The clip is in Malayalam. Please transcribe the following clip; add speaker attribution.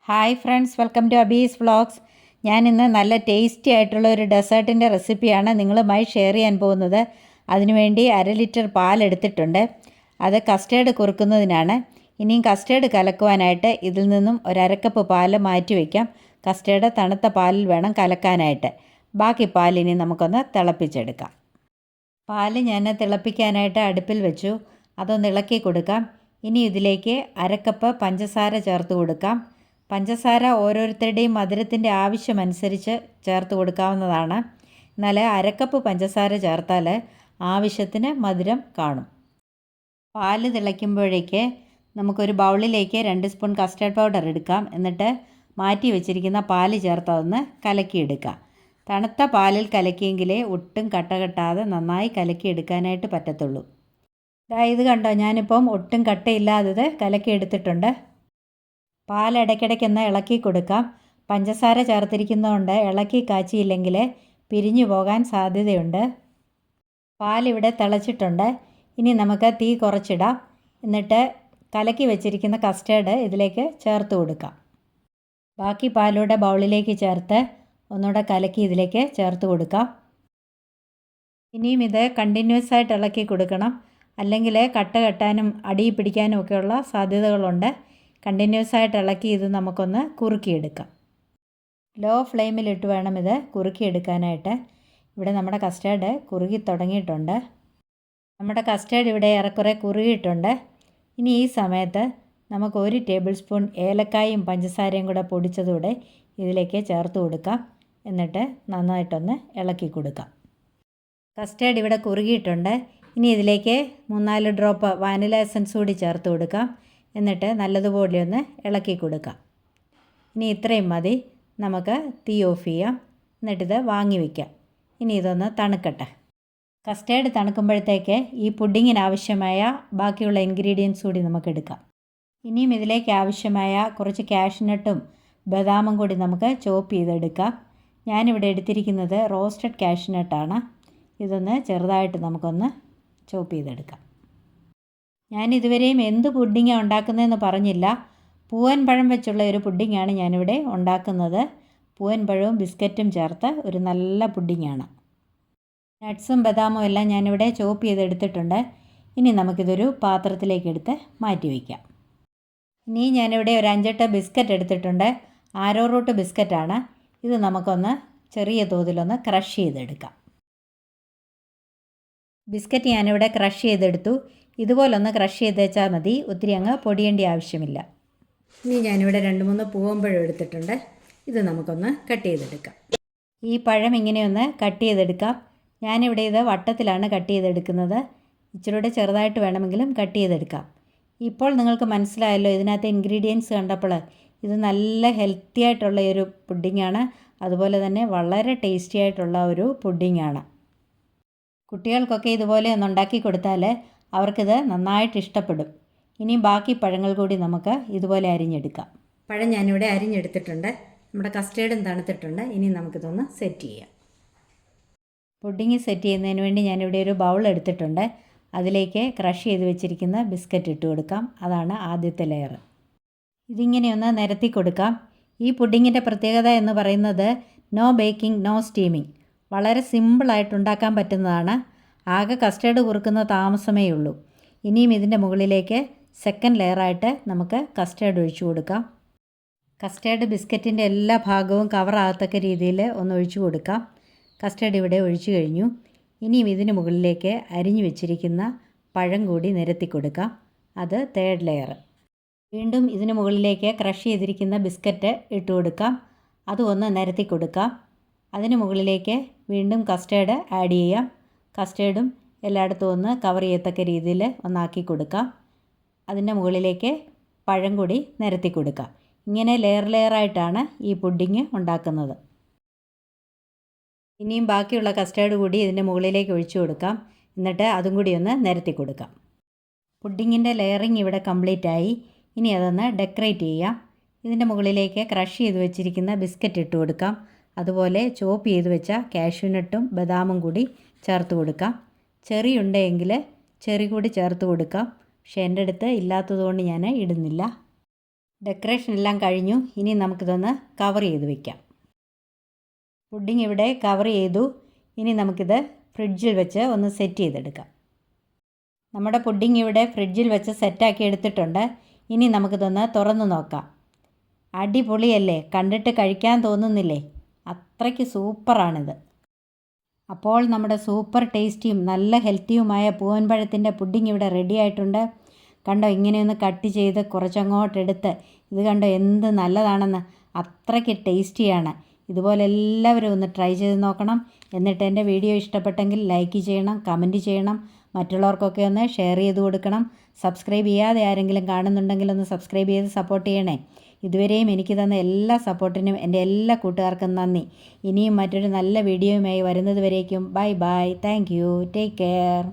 Speaker 1: Hi friends, welcome to Abees vlogs. ഞാനിന്ന് നല്ല ടേസ്റ്റി ആയിട്ടുള്ള ഒരു ഡെസേർട്ടിൻ്റെ റെസിപ്പിയാണ് നിങ്ങളുമായി ഷെയർ ചെയ്യാൻ പോകുന്നത്. അതിനുവേണ്ടി 1/2 ലിറ്റർ പാലെടുത്തിട്ടുണ്ട്. അത് കസ്റ്റേർഡ് കുറുക്കുന്നതിനാണ്. ഇനിയും കസ്റ്റേർഡ് കലക്കുവാനായിട്ട് ഇതിൽ നിന്നും ഒരു 1/2 കപ്പ് പാൽ മാറ്റി വയ്ക്കാം. കസ്റ്റേർഡ് തണുത്ത പാലിൽ വേണം കലക്കാനായിട്ട്. ബാക്കി പാലിനി നമുക്കൊന്ന് തിളപ്പിച്ചെടുക്കാം. പാൽ ഞാൻ തിളപ്പിക്കാനായിട്ട് അടുപ്പിൽ വെച്ചു. അതൊന്ന് ഇളക്കി കൊടുക്കാം. ഇനി ഇതിലേക്ക് 1/2 കപ്പ് പഞ്ചസാര ചേർത്ത് കൊടുക്കാം. പഞ്ചസാര ഓരോരുത്തരുടെയും മധുരത്തിൻ്റെ ആവശ്യമനുസരിച്ച് ചേർത്ത് കൊടുക്കാവുന്നതാണ്. എന്നാൽ 1/2 കപ്പ് പഞ്ചസാര ചേർത്താൽ ആവശ്യത്തിന് മധുരം കാണും. പാല് തിളയ്ക്കുമ്പോഴേക്ക് നമുക്കൊരു ബൗളിലേക്ക് 2 സ്പൂൺ കസ്റ്റർഡ് പൗഡർ എടുക്കാം. എന്നിട്ട് മാറ്റി വെച്ചിരിക്കുന്ന പാല് ചേർത്ത് അതൊന്ന് കലക്കിയെടുക്കാം. തണുത്ത പാലിൽ കലക്കിയെങ്കിലേ ഒട്ടും കട്ട കെട്ടാതെ നന്നായി കലക്കിയെടുക്കാനായിട്ട് പറ്റത്തുള്ളൂ. ഇത് കണ്ടോ, ഞാനിപ്പം ഒട്ടും കട്ടയില്ലാതെ കലക്കിയെടുത്തിട്ടുണ്ട്. പാൽ ഇടയ്ക്കിടയ്ക്കൊന്ന് ഇളക്കി കൊടുക്കാം. പഞ്ചസാര ചേർത്തിരിക്കുന്നതുകൊണ്ട് ഇളക്കി കാച്ചിയില്ലെങ്കിൽ പിരിഞ്ഞു പോകാൻ സാധ്യതയുണ്ട്. പാലിവിടെ തിളച്ചിട്ടുണ്ട്. ഇനി നമുക്ക് തീ കുറച്ചിടാം. എന്നിട്ട് കലക്കി വെച്ചിരിക്കുന്ന കസ്റ്റേർഡ് ഇതിലേക്ക് ചേർത്ത് കൊടുക്കാം. ബാക്കി പാലൂടെ ബൗളിലേക്ക് ചേർത്ത് ഒന്നുകൂടെ കലക്കി ഇതിലേക്ക് ചേർത്ത് കൊടുക്കാം. ഇനിയും ഇത് കണ്ടിന്യൂസ് ആയിട്ട് ഇളക്കി കൊടുക്കണം. അല്ലെങ്കിൽ കട്ട കെട്ടാനും അടിയിൽ പിടിക്കാനും ഒക്കെയുള്ള സാധ്യതകളുണ്ട്. കണ്ടിന്യൂസ് ആയിട്ട് ഇളക്കി ഇത് നമുക്കൊന്ന് കുറുക്കിയെടുക്കാം. ലോ ഫ്ലെയിമിലിട്ട് വേണം ഇത് കുറുക്കിയെടുക്കാനായിട്ട്. ഇവിടെ നമ്മുടെ കസ്റ്റേർഡ് കുറുകി തുടങ്ങിയിട്ടുണ്ട്. നമ്മുടെ കസ്റ്റേർഡ് ഇവിടെ ഏറെക്കുറെ കുറുകിയിട്ടുണ്ട്. ഇനി ഈ സമയത്ത് നമുക്ക് 1 ടേബിൾ സ്പൂൺ ഏലക്കായും പഞ്ചസാരയും കൂടെ പൊടിച്ചതൂടെ ഇതിലേക്ക് ചേർത്ത് കൊടുക്കാം. എന്നിട്ട് നന്നായിട്ടൊന്ന് ഇളക്കി കൊടുക്കാം. കസ്റ്റേർഡ് ഇവിടെ കുറുകിയിട്ടുണ്ട്. ഇനി ഇതിലേക്ക് 3-4 ഡ്രോപ്പ് വാനില എസൻസ് കൂടി ചേർത്ത് കൊടുക്കാം. എന്നിട്ട് നല്ലതുപോലെ ഒന്ന് ഇളക്കി കൊടുക്കാം. ഇനി ഇത്രയും മതി. നമുക്ക് തീ ഓഫ് ചെയ്യാം. എന്നിട്ടിത് വാങ്ങി വയ്ക്കാം. ഇനി ഇതൊന്ന് തണുക്കട്ടെ. കസ്റ്റേർഡ് തണുക്കുമ്പോഴത്തേക്ക് ഈ പുഡിങ്ങിന് ആവശ്യമായ ബാക്കിയുള്ള ഇൻഗ്രീഡിയൻസ് കൂടി നമുക്ക് എടുക്കാം. ഇനിയും ഇതിലേക്ക് ആവശ്യമായ കുറച്ച് കാഷ്നട്ടും ബദാമും കൂടി നമുക്ക് ചോപ്പ് ചെയ്തെടുക്കാം. ഞാനിവിടെ എടുത്തിരിക്കുന്നത് റോസ്റ്റഡ് കാഷ്നട്ടാണ്. ഇതൊന്ന് ചെറുതായിട്ട് നമുക്കൊന്ന് ചോപ്പ് ചെയ്തെടുക്കാം. ഞാനിതുവരെയും എന്ത് പുഡിങ്ങാണ് ഉണ്ടാക്കുന്നതെന്ന് പറഞ്ഞില്ല. പൂവൻ പഴം വെച്ചുള്ള ഒരു പുഡിങ്ങാണ് ഞാനിവിടെ ഉണ്ടാക്കുന്നത്. പൂവൻ പഴവും ബിസ്ക്കറ്റും ചേർത്ത് ഒരു നല്ല പുഡിങ്ങാണ്. നട്ട്സും ബദാമും എല്ലാം ഞാനിവിടെ ചോപ്പ് ചെയ്തെടുത്തിട്ടുണ്ട്. ഇനി നമുക്കിതൊരു പാത്രത്തിലേക്ക് എടുത്ത് മാറ്റി വയ്ക്കാം. ഇനി ഞാനിവിടെ ഒരു 5-8 ബിസ്ക്കറ്റ് എടുത്തിട്ടുണ്ട്. ആരോ റൂട്ട് ബിസ്ക്കറ്റാണ്. ഇത് നമുക്കൊന്ന് ചെറിയ തോതിലൊന്ന് ക്രഷ് ചെയ്തെടുക്കാം. ബിസ്ക്കറ്റ് ഞാനിവിടെ ക്രഷ് ചെയ്തെടുത്തു. ഇതുപോലൊന്ന് ക്രഷ് ചെയ്ത് വെച്ചാൽ മതി. ഒത്തിരി അങ്ങ് പൊടിയേണ്ട ആവശ്യമില്ല. ഇനി ഞാനിവിടെ 2-3 പൂവമ്പഴം എടുത്തിട്ടുണ്ട്. ഇത് നമുക്കൊന്ന് കട്ട് ചെയ്തെടുക്കാം. ഈ പഴം ഇങ്ങനെയൊന്ന് കട്ട് ചെയ്തെടുക്കാം. ഞാനിവിടെ ഇത് വട്ടത്തിലാണ് കട്ട് ചെയ്തെടുക്കുന്നത്. ഇച്ചിരൂടെ ചെറുതായിട്ട് വേണമെങ്കിലും കട്ട് ചെയ്തെടുക്കാം. ഇപ്പോൾ നിങ്ങൾക്ക് മനസ്സിലായല്ലോ ഇതിനകത്ത് ഇൻഗ്രീഡിയൻസ് കണ്ടപ്പോൾ. ഇത് നല്ല ഹെൽത്തി ആയിട്ടുള്ള ഒരു പുഡിങ്ങാണ്. അതുപോലെ തന്നെ വളരെ ടേസ്റ്റി ആയിട്ടുള്ള ഒരു പുഡിങ്ങാണ്. കുട്ടികൾക്കൊക്കെ ഇതുപോലെ ഒന്ന് ഉണ്ടാക്കി കൊടുത്താൽ അവർക്കിത് നന്നായിട്ട് ഇഷ്ടപ്പെടും. ഇനി ബാക്കി പഴങ്ങൾ കൂടി നമുക്ക് ഇതുപോലെ അരിഞ്ഞെടുക്കാം. പഴം ഞാനിവിടെ അരിഞ്ഞെടുത്തിട്ടുണ്ട്. നമ്മുടെ കസ്റ്റേർഡും തണുത്തിട്ടുണ്ട്. ഇനി നമുക്കിതൊന്ന് സെറ്റ് ചെയ്യാം. പുഡിങ് സെറ്റ് ചെയ്യുന്നതിന് വേണ്ടി ഞാനിവിടെ ഒരു ബൗൾ എടുത്തിട്ടുണ്ട്. അതിലേക്ക് ക്രഷ് ചെയ്ത് വെച്ചിരിക്കുന്ന ബിസ്ക്കറ്റ് ഇട്ട് കൊടുക്കാം. അതാണ് ആദ്യത്തെ ലെയർ. ഇതിങ്ങനെയൊന്ന് നിരത്തി കൊടുക്കാം. ഈ പുഡിങ്ങിൻ്റെ പ്രത്യേകത എന്ന് പറയുന്നത് നോ ബേക്കിംഗ്, നോ സ്റ്റീമിങ്. വളരെ സിമ്പിളായിട്ട് ഉണ്ടാക്കാൻ പറ്റുന്നതാണ്. ആകെ കസ്റ്റേർഡ് കുറുക്കുന്ന താമസമേ ഉള്ളൂ. ഇനിയും ഇതിൻ്റെ മുകളിലേക്ക് സെക്കൻഡ് ലെയറായിട്ട് നമുക്ക് കസ്റ്റേർഡ് ഒഴിച്ചു കൊടുക്കാം. കസ്റ്റേർഡ് ബിസ്ക്കറ്റിൻ്റെ എല്ലാ ഭാഗവും കവറാകത്തക്ക രീതിയിൽ ഒന്ന് ഒഴിച്ചു കൊടുക്കാം. കസ്റ്റേർഡ് ഇവിടെ ഒഴിച്ചു കഴിഞ്ഞു. ഇനിയും ഇതിന് മുകളിലേക്ക് അരിഞ്ഞു വെച്ചിരിക്കുന്ന പഴം കൂടി നിരത്തി കൊടുക്കാം. അത് തേർഡ് ലെയർ. വീണ്ടും ഇതിന് മുകളിലേക്ക് ക്രഷ് ചെയ്തിരിക്കുന്ന ബിസ്ക്കറ്റ് ഇട്ട് കൊടുക്കാം. അതും ഒന്ന് നിരത്തി കൊടുക്കാം. അതിന് മുകളിലേക്ക് വീണ്ടും കസ്റ്റേർഡ് ആഡ് ചെയ്യാം. കസ്റ്റേർഡും എല്ലായിടത്തും ഒന്ന് കവർ ചെയ്യത്തക്ക രീതിയിൽ ഒന്നാക്കി കൊടുക്കാം. അതിൻ്റെ മുകളിലേക്ക് പഴം കൂടി നിരത്തി കൊടുക്കാം. ഇങ്ങനെ ലെയറായിട്ടാണ് ഈ പുഡിങ് ഉണ്ടാക്കുന്നത്. ഇനിയും ബാക്കിയുള്ള കസ്റ്റേർഡ് കൂടി ഇതിൻ്റെ മുകളിലേക്ക് ഒഴിച്ചു കൊടുക്കാം. എന്നിട്ട് അതും കൂടി ഒന്ന് നിരത്തി കൊടുക്കാം. പുഡിങ്ങിൻ്റെ ലെയറിങ് ഇവിടെ കംപ്ലീറ്റ് ആയി. ഇനി അതൊന്ന് ഡെക്കറേറ്റ് ചെയ്യാം. ഇതിൻ്റെ മുകളിലേക്ക് ക്രഷ് ചെയ്ത് വെച്ചിരിക്കുന്ന ബിസ്ക്കറ്റ് ഇട്ട് കൊടുക്കാം. അതുപോലെ ചോപ്പ് ചെയ്ത് വെച്ച കാഷ്യൂനട്ടും ബദാമും കൂടി ചേർത്ത് കൊടുക്കാം. ചെറി ഉണ്ടെങ്കിൽ ചെറി കൂടി ചേർത്ത് കൊടുക്കാം. പക്ഷേ എൻ്റെ അടുത്ത് ഇല്ലാത്തതുകൊണ്ട് ഞാൻ ഇടുന്നില്ല. ഡെക്കറേഷൻ എല്ലാം കഴിഞ്ഞു. ഇനി നമുക്കിതൊന്ന് കവർ ചെയ്ത് വയ്ക്കാം. പുഡിംഗ് ഇവിടെ കവർ ചെയ്തു. ഇനി നമുക്കിത് ഫ്രിഡ്ജിൽ വെച്ച് ഒന്ന് സെറ്റ് ചെയ്തെടുക്കാം. നമ്മുടെ പുഡിംഗ് ഇവിടെ ഫ്രിഡ്ജിൽ വെച്ച് സെറ്റാക്കി എടുത്തിട്ടുണ്ട്. ഇനി നമുക്കിതൊന്ന് തുറന്ന് നോക്കാം. അടിപൊളിയല്ലേ? കണ്ടിട്ട് കഴിക്കാൻ തോന്നുന്നില്ലേ? അത്രയ്ക്ക് സൂപ്പറാണിത്. അപ്പോൾ നമ്മുടെ സൂപ്പർ ടേസ്റ്റിയും നല്ല ഹെൽത്തിയുമായ പൂവൻപഴത്തിൻ്റെ പുഡിംഗ് ഇവിടെ റെഡി ആയിട്ടുണ്ട്. കണ്ടോ, ഇങ്ങനെയൊന്ന് കട്ട് ചെയ്ത് കുറച്ചങ്ങോട്ടെടുത്ത് ഇത് കണ്ടോ എന്ത് നല്ലതാണെന്ന്. അത്രയ്ക്ക് ടേസ്റ്റിയാണ്. ഇതുപോലെ എല്ലാവരും ഒന്ന് ട്രൈ ചെയ്ത് നോക്കണം. എന്നിട്ട് എൻ്റെ വീഡിയോ ഇഷ്ടപ്പെട്ടെങ്കിൽ ലൈക്ക് ചെയ്യണം, കമൻറ്റ് ചെയ്യണം, മറ്റുള്ളവർക്കൊക്കെ ഒന്ന് ഷെയർ ചെയ്ത് കൊടുക്കണം. സബ്സ്ക്രൈബ് ചെയ്യാതെ ആരെങ്കിലും കാണുന്നുണ്ടെങ്കിൽ ഒന്ന് സബ്സ്ക്രൈബ് ചെയ്ത് സപ്പോർട്ട് ചെയ്യണേ. ഇതുവരെയും എനിക്ക് തന്ന എല്ലാ സപ്പോർട്ടിനും എൻ്റെ എല്ലാ കൂട്ടുകാർക്കും നന്ദി. ഇനിയും മറ്റൊരു നല്ല വീഡിയോയുമായി വരുന്നത് വരേക്കും bye bye. Thank you. Take care.